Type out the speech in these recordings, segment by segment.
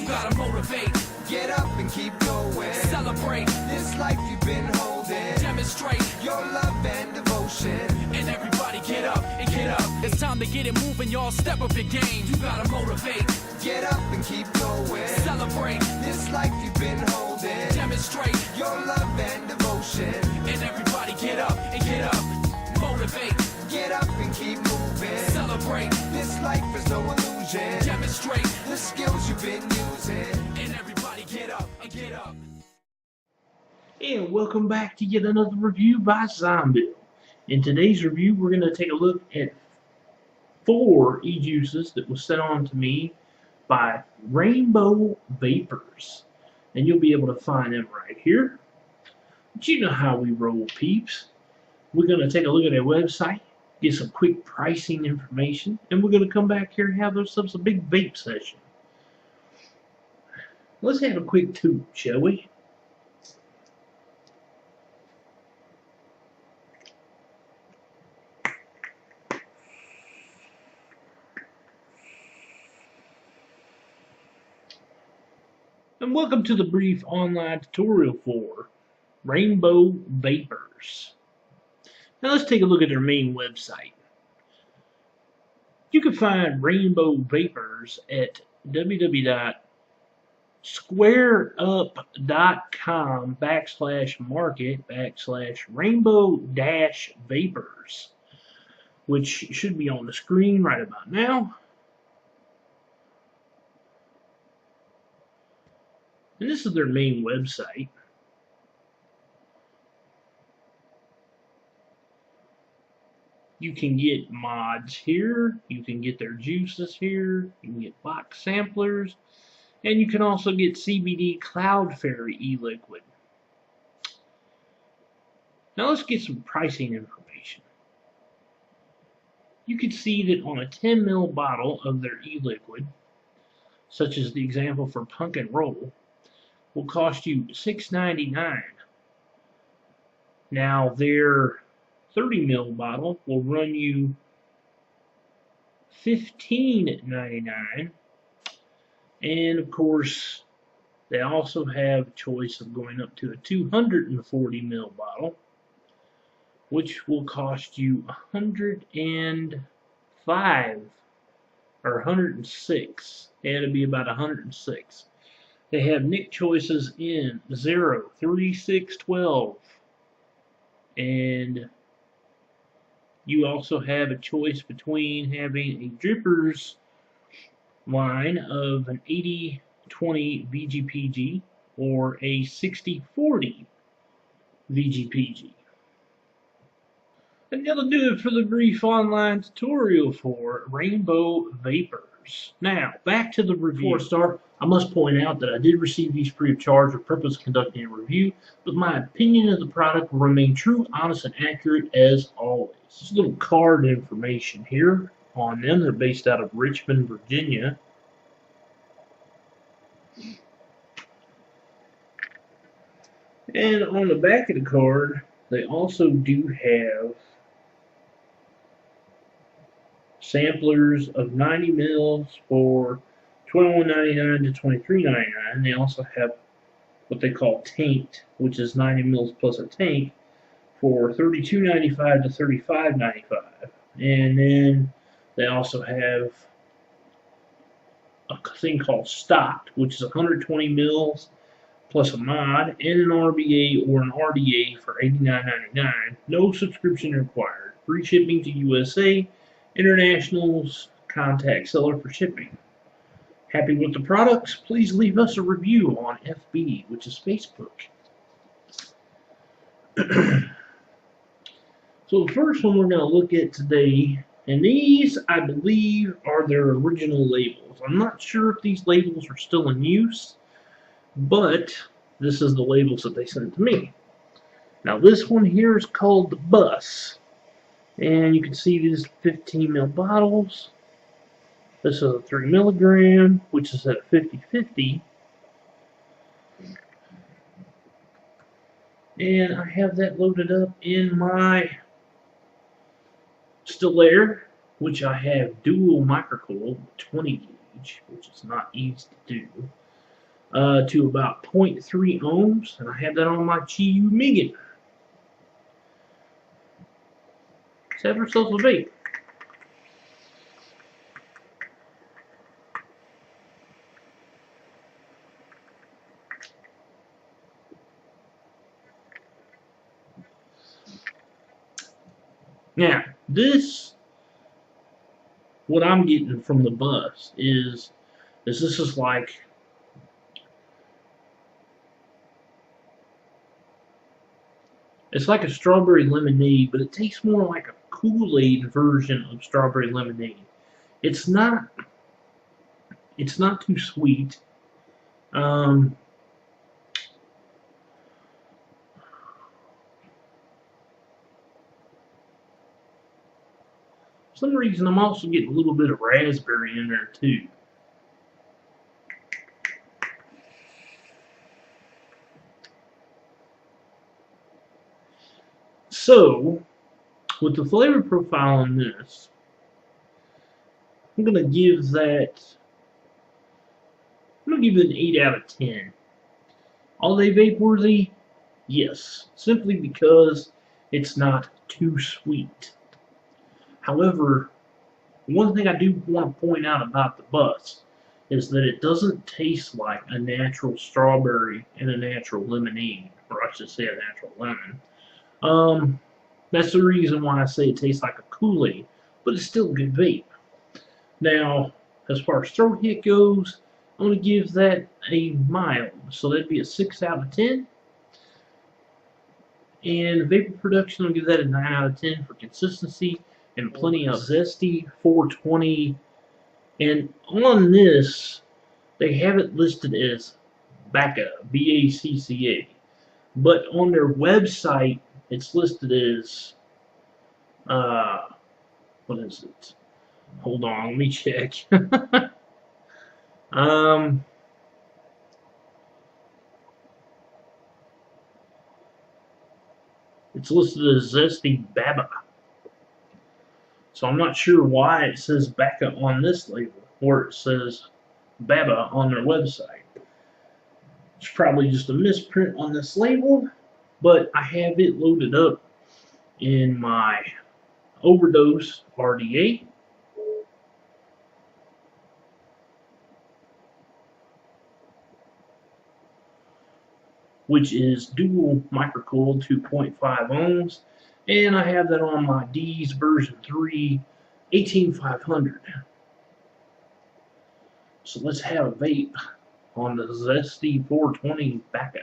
You gotta motivate. Get up and keep going. Celebrate. This life you've been holding. Demonstrate your love and devotion. And everybody get up and get up. It's time to get it moving, y'all. Step up your game. You gotta motivate. Get up and keep going. Celebrate. This life you've been holding. Demonstrate your love and devotion. And everybody get up and get up. Motivate. Get up and keep moving. Celebrate. This life is no illusion. Demonstrate the skills you've been using. And everybody get up and get up. And welcome back to yet another review by Zombill. In today's review, we're going to take a look at 4 e-juices that was sent on to me by Reighnbow Vapors. And you'll be able to find them right here. But you know how we roll, peeps. We're going to take a look at their website, get some quick pricing information, and we're going to come back here and have ourselves a big vape session. Let's have a quick toot, shall we? And welcome to the brief online tutorial for Reighnbow Vapors. Now let's take a look at their main website. You can find Reighnbow Vapors at www.squareup.com/market/rainbow-vapors, which should be on the screen right about now. And this is their main website. You can get mods here, you can get their juices here, you can get box samplers, and you can also get CBD Cloud Fairy e-liquid. Now let's get some pricing information. You can see that on a 10 ml bottle of their e-liquid, such as the example for Punk and Roll, will cost you $6.99. Now their 30 ml bottle will run you $15.99, and of course they also have a choice of going up to a 240 ml bottle, which will cost you $105 or $106. It'll be about $106. They have nic choices in 0, 3, 6, 12, and you also have a choice between having a drippers line of an 80-20 VGPG or a 60-40 VGPG. And that'll do it for the brief online tutorial for Reighnbow Vapors. Now, back to the review. Before I start, I must point out that I did receive these free of charge for the purpose of conducting a review, but my opinion of the product will remain true, honest, and accurate as always. Just a little card information here on them. They're based out of Richmond, Virginia. And on the back of the card, they also do have samplers of 90 mils for $21.99 to $23.99. They also have what they call tanked, which is 90 mils plus a tank, for $32.95 to $35.95. And then they also have a thing called stocked, which is 120 mils plus a mod and an RBA or an RDA for $89.99. No subscription required. Free shipping to USA. Internationals, contact seller for shipping. Happy with the products? Please leave us a review on FB, which is Facebook. So the first one we're going to look at today, and these I believe are their original labels. I'm not sure if these labels are still in use, but this is the labels that they sent to me. Now this one here is called the Bus. And you can see these 15 ml bottles. This is a 3 milligram, which is at 50/50. And I have that loaded up in my Stillair, which I have dual microcoil 20 gauge, which is not easy to do. to about 0.3 ohms, and I have that on my Chi-Yu Megan. Let's have ourselves a vape. Now, what I'm getting from the bus is this is like, it's like a strawberry lemonade, but it tastes more like a Kool-Aid version of strawberry lemonade. It's not too sweet. For some reason, I'm also getting a little bit of raspberry in there too. So, with the flavor profile on this, I'm gonna give it an 8 out of 10. Are they vape worthy? Yes, simply because it's not too sweet. However, one thing I do want to point out about the bus is that it doesn't taste like a natural strawberry and a natural lemonade, or I should say a natural lemon. That's the reason why I say it tastes like a Kool-Aid, but it's still a good vape. Now, as far as throat hit goes, I'm going to give that a mild, so that'd be a 6 out of 10. And vapor production, I'll give that a 9 out of 10 for consistency and plenty of zesty, 420. And on this, they have it listed as BACA, B-A-C-C-A. But on their website, it's listed as, what is it? Hold on, let me check. It's listed as Zesty Baba. So I'm not sure why it says BACA on this label, or it says Baba on their website. It's probably just a misprint on this label, but I have it loaded up in my Overdose RDA. Which is dual microcooled 2.5 ohms, and I have that on my D's version 3 18500. So let's have a vape on the Zesty 420 BACA.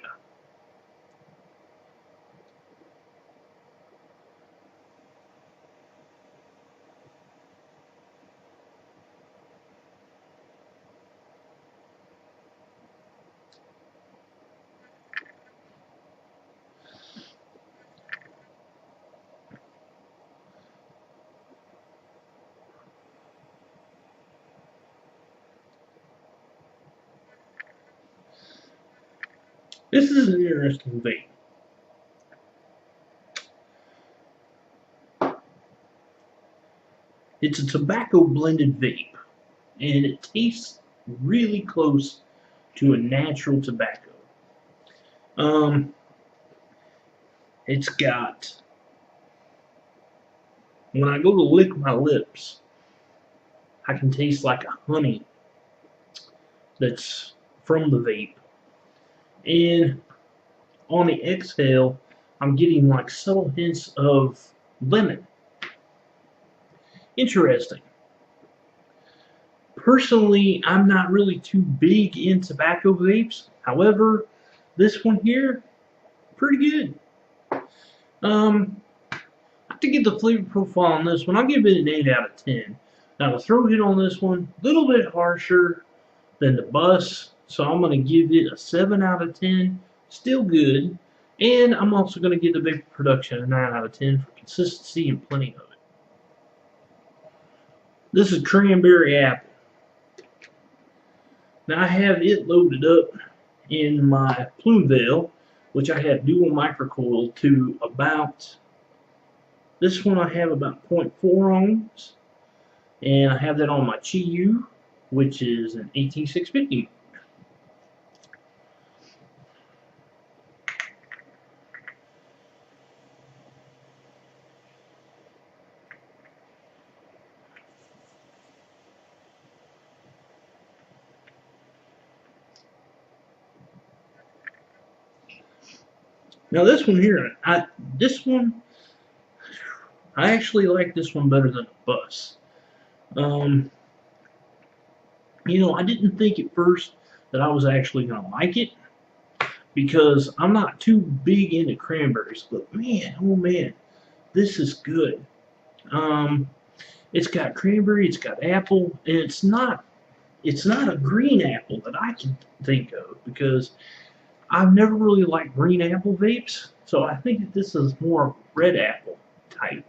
This is an interesting vape. It's a tobacco blended vape, and it tastes really close to a natural tobacco. It's got, when I go to lick my lips, I can taste like a honey that's from the vape. And on the exhale, I'm getting like subtle hints of lemon. Interesting. Personally, I'm not really too big in tobacco vapes. However, this one here, pretty good. I have to get the flavor profile on this one. I'll give it an 8 out of 10. Now the throat hit on this one, a little bit harsher than the bus, so I'm going to give it a 7 out of 10. Still good. And I'm also going to give the vapor production a 9 out of 10 for consistency and plenty of it. This is cranberry apple. Now I have it loaded up in my Plume Veil, which I have dual microcoil to about, this one I have about 0.4 ohms, and I have that on my Chi-Yu, which is an 18650. Now this one here, I actually like this one better than a bus. You know, I didn't think at first that I was actually gonna like it because I'm not too big into cranberries, but man, oh man, this is good. Um, it's got cranberry, it's got apple, and it's not a green apple that I can think of because I've never really liked green apple vapes, so I think that this is more red apple type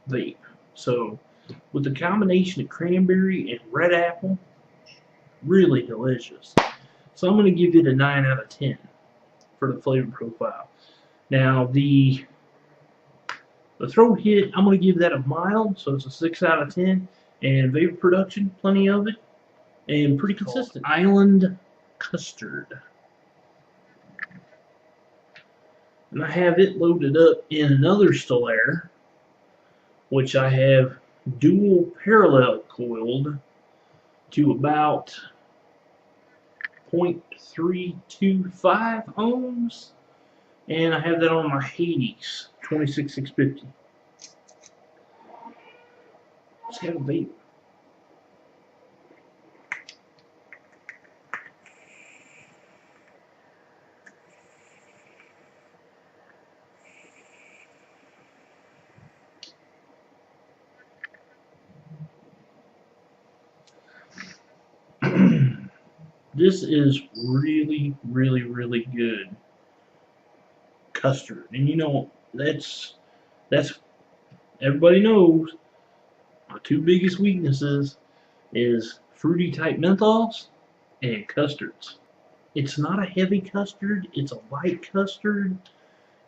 vape. So with the combination of cranberry and red apple, really delicious. So I'm going to give it a 9 out of 10 for the flavor profile. Now the throat hit, I'm going to give that a mild, so it's a 6 out of 10. And vapor production, plenty of it, and pretty consistent. Island Custard. And I have it loaded up in another Stellaire, which I have dual parallel coiled to about 0.325 ohms, and I have that on my Hades 26650. Let's have a vape. This is really, really, really good custard, and you know that's everybody knows my two biggest weaknesses is fruity type menthols and custards. It's not a heavy custard; it's a light custard,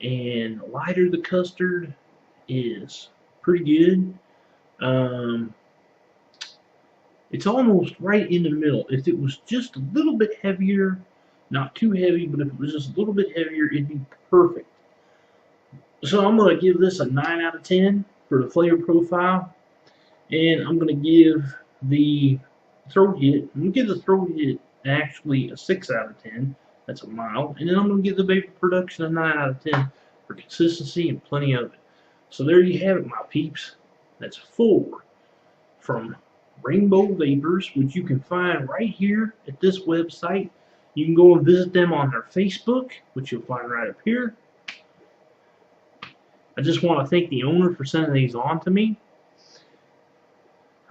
and the lighter the custard is pretty good. Um, It's almost right in the middle. If it was just a little bit heavier, not too heavy, but if it was just a little bit heavier, it'd be perfect. So I'm going to give this a 9 out of 10 for the flavor profile. And I'm going to give the throat hit, actually a 6 out of 10. That's a mild. And then I'm going to give the vapor production a 9 out of 10 for consistency and plenty of it. So there you have it, my peeps. That's 4 from Reighnbow Vapors, which you can find right here at this website. You can go and visit them on their Facebook, which you'll find right up here. I just want to thank the owner for sending these on to me.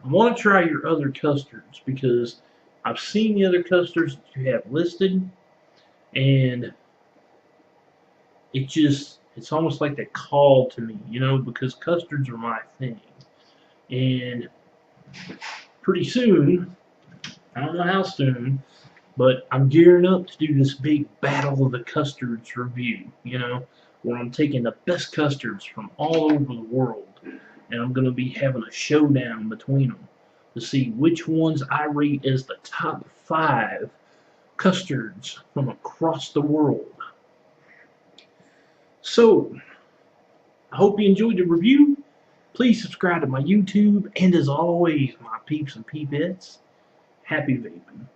I want to try your other custards because I've seen the other custards that you have listed, and it's almost like they call to me, you know, because custards are my thing. And pretty soon, I don't know how soon, but I'm gearing up to do this big Battle of the Custards review, you know, where I'm taking the best custards from all over the world, and I'm going to be having a showdown between them to see which ones I rate as the top 5 custards from across the world. So, I hope you enjoyed the review. Please subscribe to my YouTube, and as always, my peeps and peepettes, happy vaping.